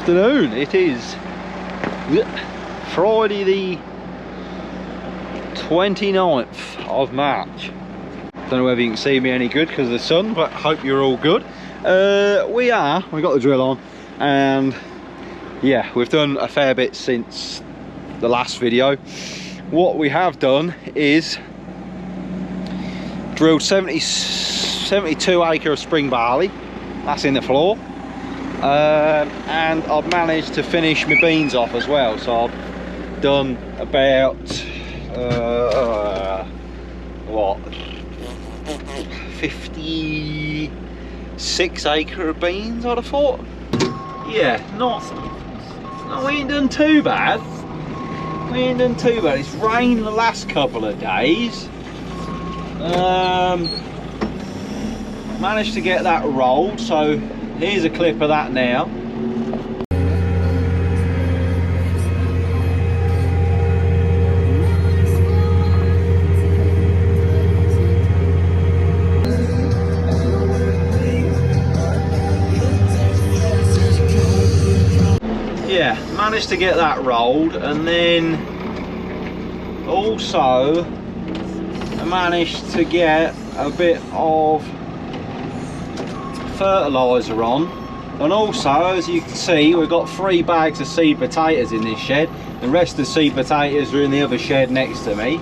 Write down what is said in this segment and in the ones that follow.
afternoon. It is Friday the 29th of March. Don't know whether you can see me any good because of the sun, but hope you're all good. We got the drill on, and yeah, we've done a fair bit since the last video. What we have done is drilled 72 acre of spring barley. That's in the floor. And I've managed to finish my beans off as well. So I've done about what, 56 acre of beans, I'd have thought. Yeah, we ain't done too bad. It's rained the last couple of days. Managed to get that rolled, so here's a clip of that now. Yeah, managed to get that rolled, and then also I managed to get a bit of fertiliser on, and also, as you can see, we've got 3 bags of seed potatoes in this shed. The rest of the seed potatoes are in the other shed next to me.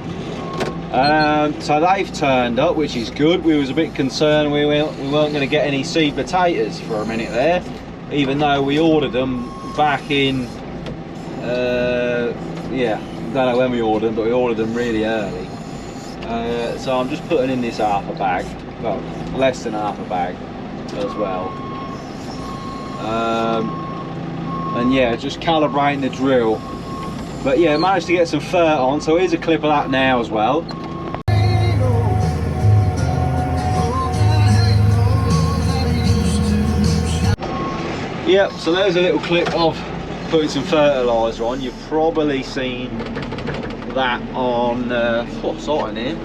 So they've turned up, which is good. We was a bit concerned we weren't going to get any seed potatoes for a minute there, even though we ordered them back in yeah, don't know when we ordered them, but we ordered them really early. So I'm just putting in this half a bag, well, less than half a bag as well, and yeah, just calibrating the drill. But yeah, managed to get some fert on, so here's a clip of that now as well. Yep, so there's a little clip of putting some fertiliser on. You've probably seen that on what's on here,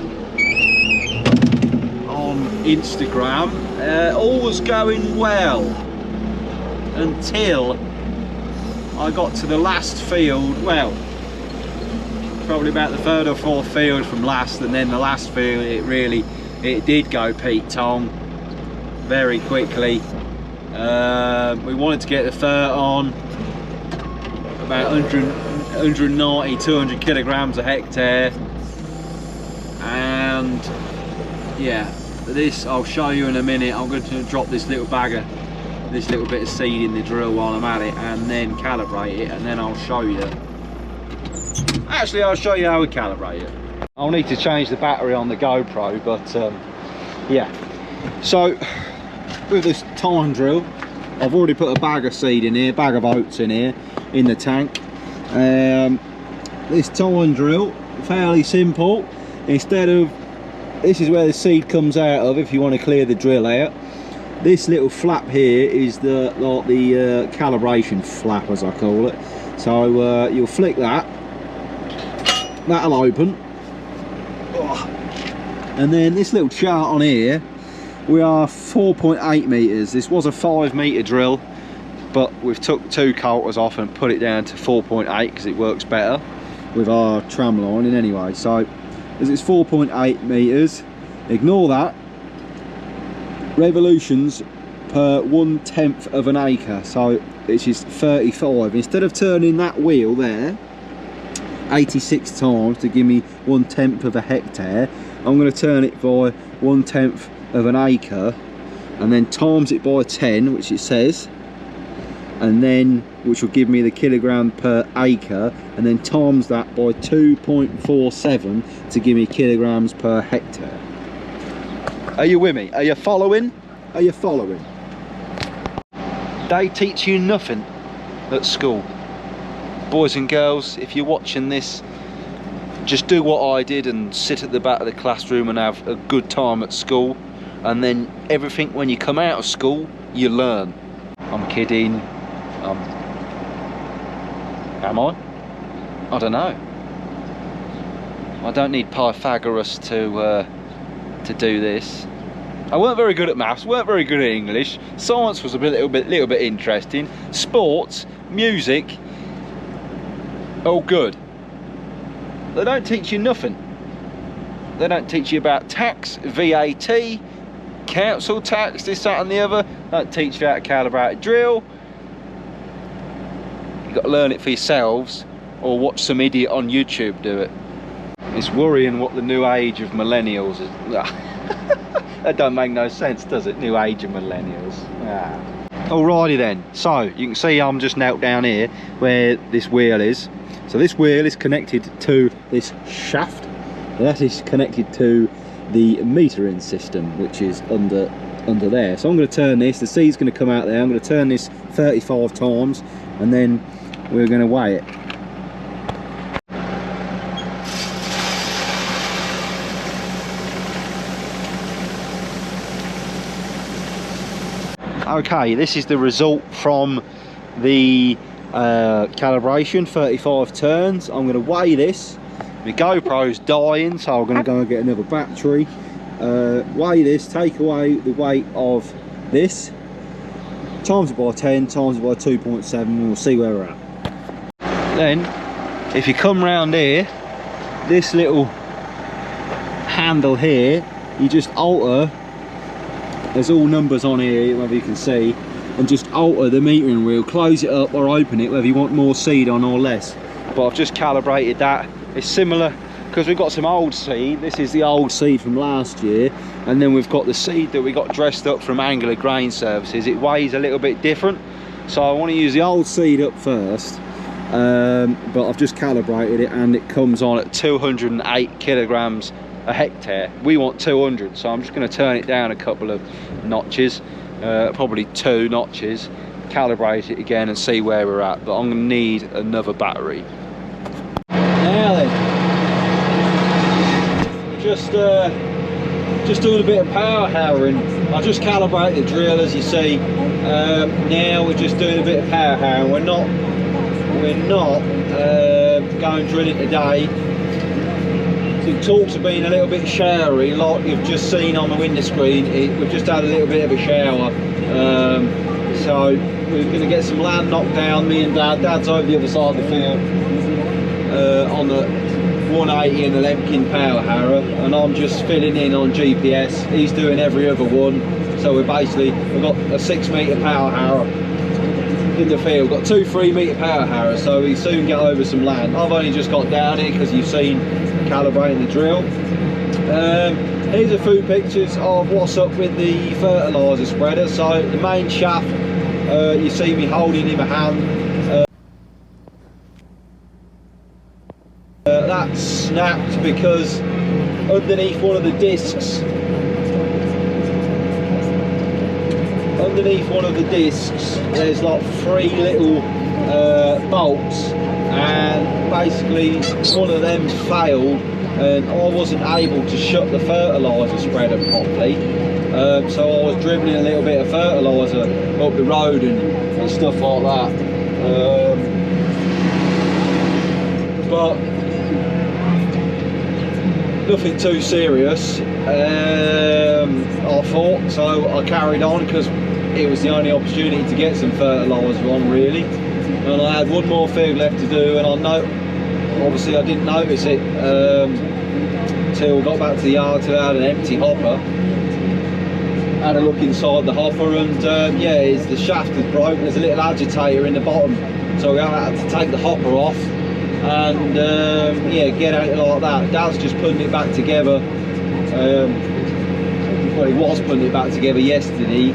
on Instagram. All was going well until I got to the last field. Well, probably about the 3rd or 4th field from last, and then the last field it did go Pete Tong very quickly. We wanted to get the fert on about 190, 200 kilograms a hectare, and yeah, this I'll show you in a minute. I'm going to drop this little bit of seed in the drill while I'm at it, and then calibrate it, and then I'll show you. Actually, I'll show you how we calibrate it. I'll need to change the battery on the GoPro, but yeah. So with this time drill, I've already put a bag of seed in here, bag of oats in here, in the tank. This time drill, fairly simple. Instead of, this is where the seed comes out of if you want to clear the drill out. This little flap here is the calibration flap, as I call it. So you'll flick that, that'll open, and then this little chart on here, we are 4.8 meters. This was a 5 meter drill, but we've took 2 coulters off and put it down to 4.8 because it works better with our tram lining anyway. So as it's 4.8 meters, ignore that, revolutions per 1/10 of an acre, so which is 35. Instead of turning that wheel there 86 times to give me 1/10 of a hectare, I'm going to turn it by 1/10 of an acre, and then times it by 10, which it says, and then which will give me the kilogram per acre, and then times that by 2.47 to give me kilograms per hectare. Are you with me? Are you following? Are you following? They teach you nothing at school. Boys and girls, if you're watching this, just do what I did and sit at the back of the classroom and have a good time at school, and then everything when you come out of school you learn. I'm kidding. Am I? I don't know. I don't need Pythagoras to do this. I weren't very good at maths, weren't very good at English. Science was a little bit interesting. Sports, music, all good. They don't teach you nothing. They don't teach you about tax, VAT, council tax, this, that and the other. They don't teach you how to calibrate a drill. You've got to learn it for yourselves or watch some idiot on YouTube do it. It's worrying what the new age of millennials is. That don't make no sense, does it? New age of millennials. Alrighty then, so you can see I'm just knelt down here where this wheel is. So this wheel is connected to this shaft. That is connected to the metering system, which is under there. So I'm going to turn this, the seed's going to come out there. I'm going to turn this 35 times and then we're going to weigh it. Okay, this is the result from the calibration, 35 turns. I'm going to weigh this. My GoPro's dying, so I'm going to go and get another battery. Weigh this, take away the weight of this, times it by 10, times it by 2.7, and we'll see where we're at. Then, if you come round here, this little handle here, you just alter. There's all numbers on here, whether you can see, and just alter the metering wheel, close it up or open it, whether you want more seed on or less. But I've just calibrated that. It's similar because we've got some old seed. This is the old seed from last year, and then we've got the seed that we got dressed up from Angular Grain Services. It weighs a little bit different, so I want to use the old seed up first. But I've just calibrated it and it comes on at 208 kilograms a hectare. We want 200, so I'm just going to turn it down a couple of notches, probably 2 notches, calibrate it again and see where we're at. But I'm going to need another battery. Now then, just doing a bit of power harrowing. I just calibrated the drill, as you see. Now we're just doing a bit of power harrowing. We're not going drilling today. The talks have been a little bit showery, like you've just seen on the window screen. We've just had a little bit of a shower, so we're going to get some land knocked down. Me and Dad's over the other side of the field on the 180 and the Lemkin power harrow, and I'm just filling in on GPS. He's doing every other one, so we've got a 6 metre power harrow in the field. Got 2 3 metre power harrows, so we soon get over some land. I've only just got down here because you've seen calibrating the drill. Here's a few pictures of what's up with the fertiliser spreader. So the main shaft, you see me holding in my hand. That's snapped because underneath one of the discs, there's like 3 little bolts, and basically one of them failed and I wasn't able to shut the fertiliser spreader properly, so I was dribbling a little bit of fertiliser up the road and stuff like that, but nothing too serious, I thought, so I carried on because it was the only opportunity to get some fertiliser on, really. And I had one more field left to do, and obviously I didn't notice it till I got back to the yard till I had an empty hopper. Had a look inside the hopper, and yeah, the shaft is broken. There's a little agitator in the bottom, so I had to take the hopper off and yeah, get out like that. Dad's just putting it back together. Well, he was putting it back together yesterday,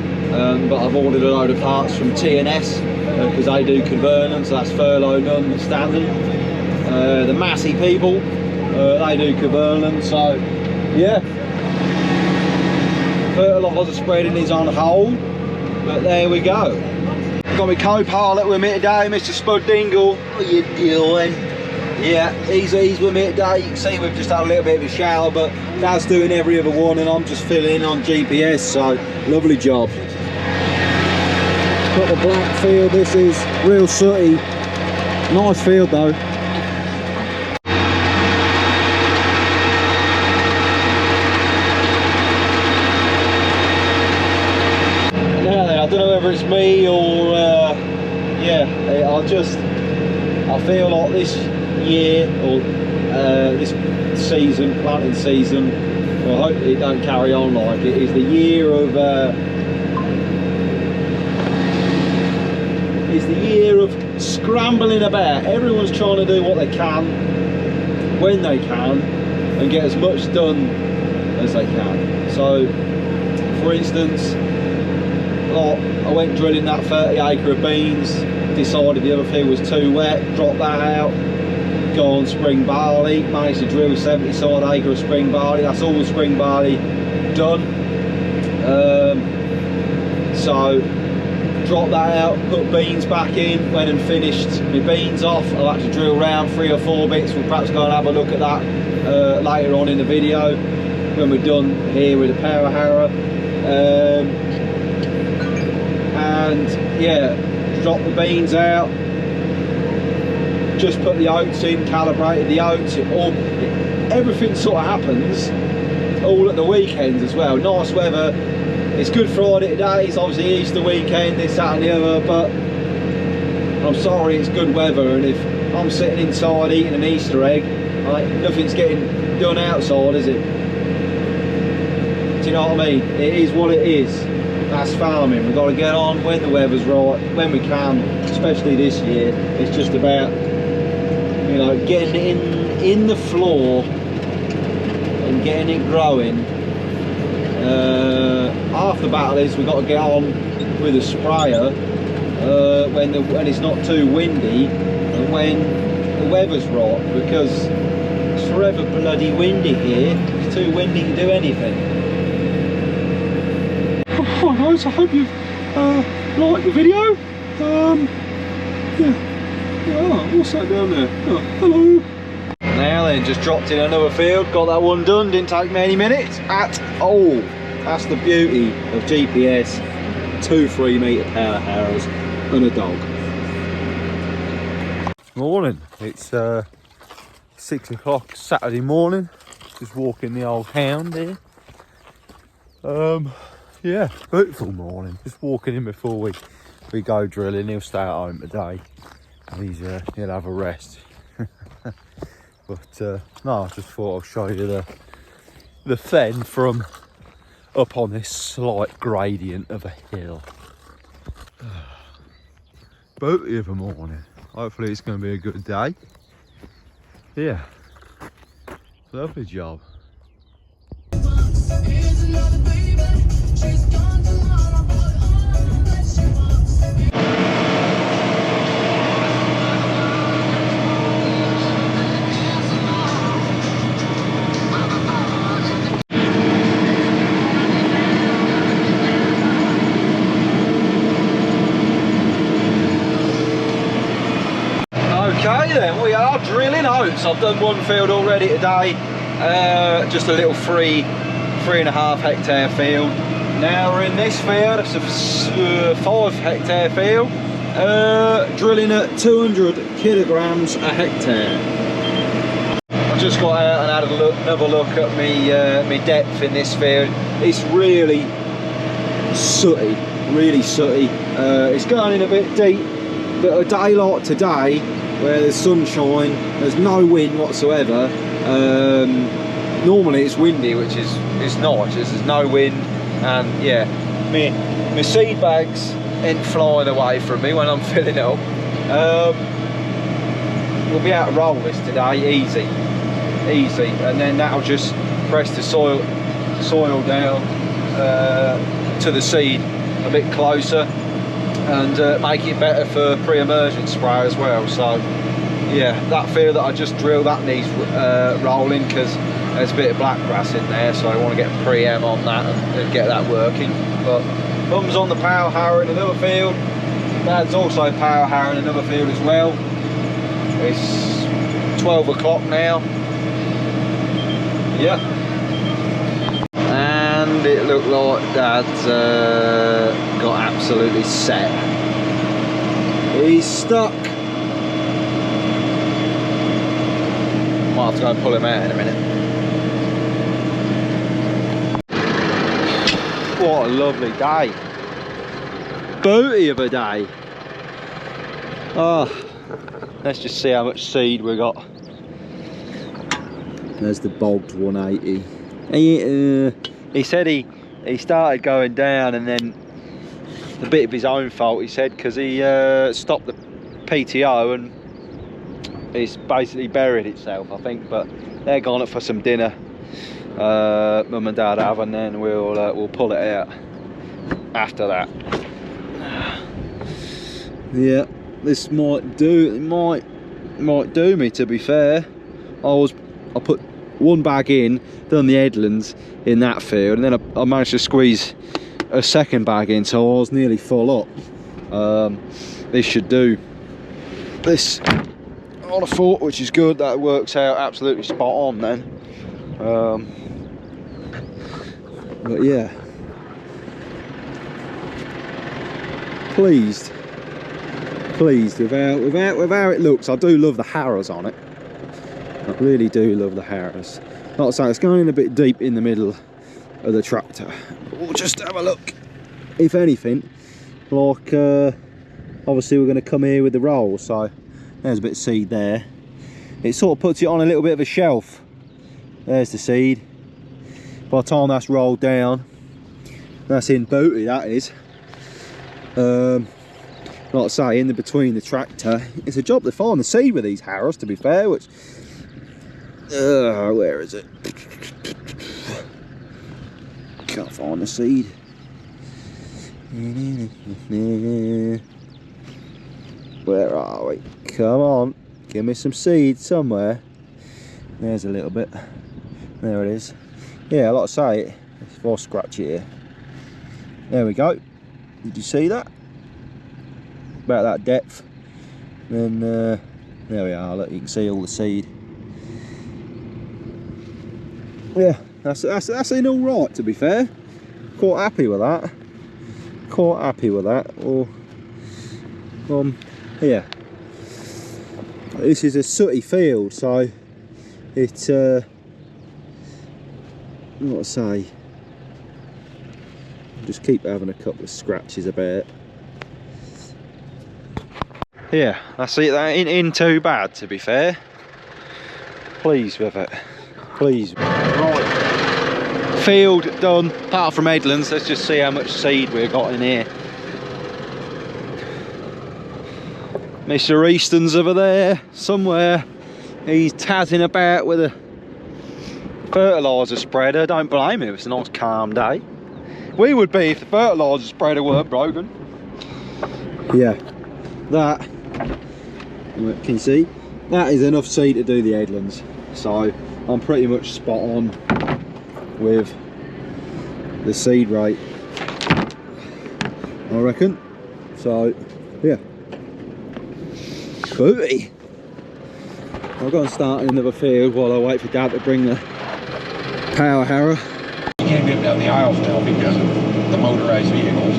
but I've ordered a load of parts from TNS because they do conversion, so that's furlough done standard. The Massey people, they do conversion, so yeah. Fertiliser spreading is on hold, but there we go. Got my co-pilot with me today, Mr. Spud Dingle. What are you doing? Yeah, he's with me today. You can see we've just had a little bit of a shower, but Dad's doing every other one and I'm just filling in on GPS, so lovely job. Got the black field, this is real sooty. Nice field though. don't know whether it's me or yeah, I feel like this year or this season, planting season, well, I hope it don't carry on like it is the year of scrambling about. Everyone's trying to do what they can when they can and get as much done as they can. So for instance, I went drilling that 30 acre of beans, decided the other field was too wet, dropped that out, go on spring barley, managed to drill 70 side acre of spring barley. That's all the spring barley done. So dropped that out, put beans back in, went and finished my beans off. I'll have to drill around 3 or 4 bits. We'll perhaps go and have a look at that later on in the video when we're done here with the power harrow. And yeah, dropped the beans out, just put the oats in, calibrated the oats. Everything sort of happens all at the weekends as well. Nice weather. It's Good Friday today, it's obviously Easter weekend, this, that and the other, but I'm sorry, it's good weather, and if I'm sitting inside eating an Easter egg, nothing's getting done outside, is it? Do you know what I mean? It is what it is. That's farming. We've got to get on when the weather's right, when we can, especially this year. It's just about, you know, getting it in the floor and getting it growing. Half the battle is we've got to get on with a sprayer when it's not too windy and when the weather's right, because it's forever bloody windy here. It's too windy to do anything. Hi guys, I hope you've liked the video. Yeah. What's that down there? Oh, hello. Now then, just dropped in another field, got that one done, didn't take me any minutes at all. That's the beauty of GPS, 2 3-metre power harrows and a dog. Morning, it's 6 o'clock Saturday morning, just walking the old hound here. Yeah, beautiful morning, just walking in before we go drilling. He'll stay at home today, he'll have a rest. But no, I just thought I'll show you the fen from up on this slight gradient of a hill. Beauty of a morning. Hopefully it's going to be a good day. Yeah, lovely job. Okay then, we are drilling oats. I've done one field already today, just a little 3.5 hectare field. Now we're in this field, it's a 5 hectare field, drilling at 200 kilograms a hectare. I just got out and had another look at me depth in this field. It's really sooty, it's going in a bit deep, but a day like today, where there's sunshine, there's no wind whatsoever. Normally it's windy, which is nice. There's no wind, and yeah, my seed bags ain't flying away from me when I'm filling up. We'll be able to roll this today, easy, and then that'll just press the soil down to the seed a bit closer, and make it better for pre-emergent spray as well. So yeah, that field that I just drilled, that needs rolling because there's a bit of black grass in there, so I want to get pre-em on that and get that working. But Mum's on the power harrow in another field, Dad's also power harrow in another field as well. It's 12 o'clock now. Yeah, and it looked like Dad's got absolutely set. He's stuck. Might have to go and pull him out in a minute. What a lovely day. booty of a day. Oh, let's just see how much seed we got. There's the bogged 180. He said he started going down, and then a bit of his own fault, he said, because he stopped the PTO and it's basically buried itself, I think. But they're gone up for some dinner, mum and dad have, and then we'll pull it out after that. Yeah, this might do. It might do me, to be fair. I put one bag in, done the headlands in that field, and then I managed to squeeze a second bag in, so I was nearly full up. This should do this on a foot, which is good. That works out absolutely spot on then. But yeah, pleased with how it looks. I do love the harrows on it. I really do love the harrows. Like I say, it's going in a bit deep in the middle of the tractor. We'll just have a look. If anything, like obviously we're going to come here with the roll, so there's a bit of seed there. It sort of puts it on a little bit of a shelf. There's the seed. By the time that's rolled down, that's in booty, that is. Like I say, in the between the tractor, it's a job to find the seed with these harrows, to be fair, which where is it? Can't find the seed. Where are we? Come on, give me some seed somewhere. There's a little bit. There it is. Yeah, like I say, if I scratch it here. There we go. Did you see that? About that depth. Then there we are. Look, you can see all the seed. Yeah, that's in all right, to be fair. Quite happy with that. Quite happy with that. Or yeah. This is a sooty field, so it's what I say. Just keep having a couple of scratches about. Yeah, that's it. That ain't too bad, to be fair. Pleased with it. Pleased. Right. Field done. Apart from headlands, let's just see how much seed we've got in here. Mr. Easton's over there somewhere. He's tazzing about with a fertiliser spreader. Don't blame him. It's a nice calm day. We would be if the fertiliser spreader weren't broken. Yeah, that, can you see? That is enough seed to do the headlands. So I'm pretty much spot on with the seed rate, I reckon. So yeah, booty. I'll go and start in another field while I wait for Dad to bring the power harrow. You can't get down the aisles now because of the motorized vehicles.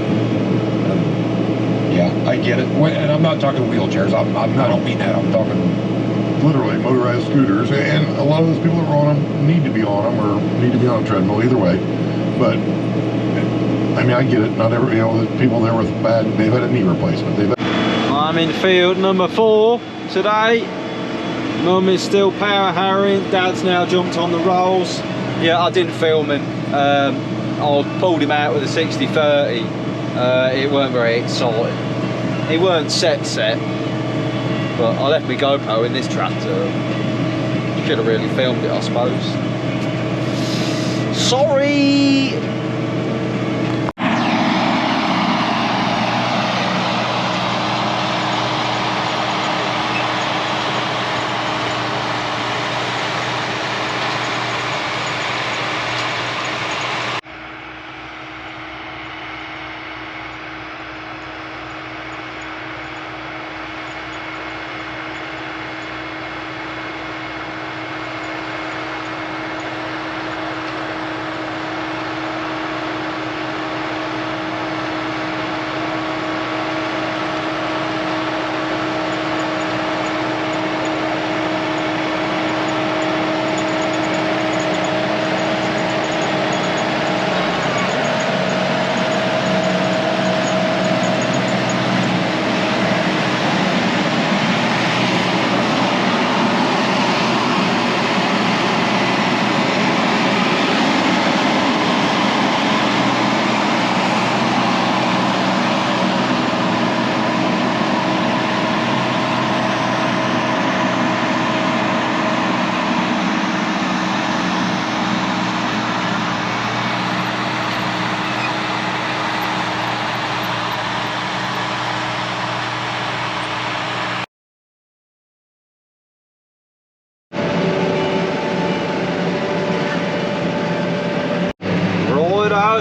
Yeah, I get it. And I'm not talking wheelchairs. I don't mean that. I'm talking literally motorized scooters, and a lot of those people that are on them need to be on them or need to be on a treadmill, either way. But I mean, I get it. Not every, the people there with bad, they've had a knee replacement. I'm in field number 4 today. Mum is still power harrowing. Dad's now jumped on the rolls. Yeah, I didn't film him. I pulled him out with a 60/30. It weren't very exciting. He weren't set, but I left my GoPro in this tractor. Should have really filmed it, I suppose. Sorry!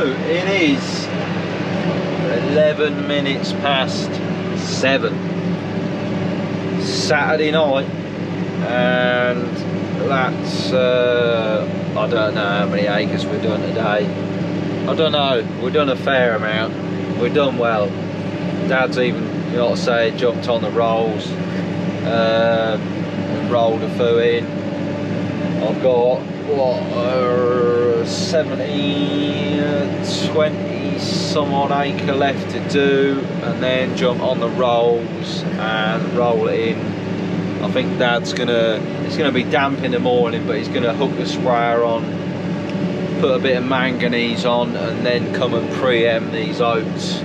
So it is 11 minutes past 7 Saturday night, and that's I don't know how many acres we've done today. I don't know, we've done a fair amount, we've done well. Dad's even, you know what I say, jumped on the rolls and rolled a few in. I've got what 20 some odd acre left to do, and then jump on the rolls and roll it in. I think Dad's it's gonna be damp in the morning, but he's gonna hook the sprayer on, put a bit of manganese on, and then come and preempt these oats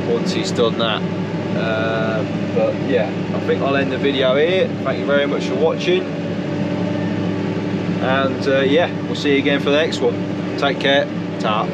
once he's done that. But yeah, I think I'll end the video here. Thank you very much for watching, and yeah, we'll see you again for the next one. Take care. Ta.